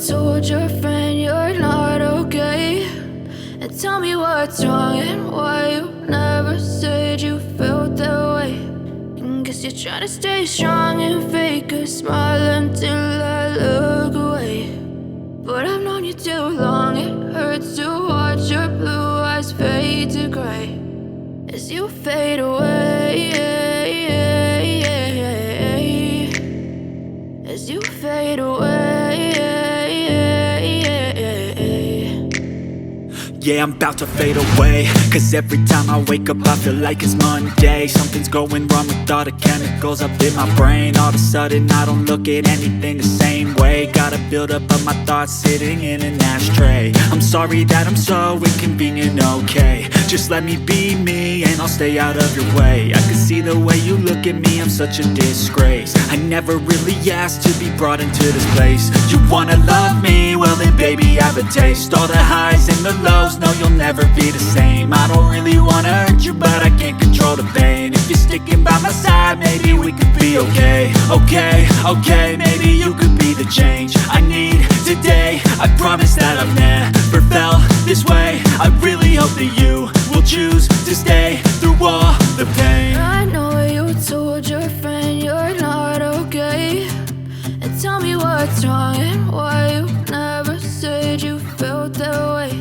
told your friend you're not okay, and tell me what's wrong and why you never said you felt that way. And guess you're trying to stay strong and fake a smile until I look away. But I've known you too long, it hurts to watch your blue eyes fade to gray as you fade away, as you fade away. Yeah, I'm about to fade away, cause every time I wake up I feel like it's Monday. Something's going wrong with all the chemicals up in my brain. All of a sudden I don't look at anything the same way. Gotta build up of my thoughts sitting in an ashtray. I'm sorry that I'm so inconvenient, okay. Just let me be me and I'll stay out of your way. I can see the way you look at me, I'm such a disgrace. I never really asked to be brought into this place. You wanna love me? Well then baby I have a taste. All the highs and the lows, no you'll never be the same. I don't really wanna hurt you but I can't control the pain. If you're sticking by my side maybe we could be okay. Okay, maybe you could be the change I need today. I promise that I've never felt this way. I really hope that you will choose to stay through all the pain. I know you told your friend you're not okay, and tell me what's wrong and why you never said you felt that way.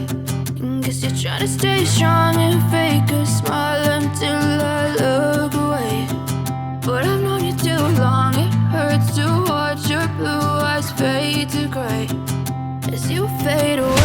And guess you're trying to stay strong and fake a smile until I look away. But I've known you too long, it hurts to watch your blue eyes fade to gray as you fade away.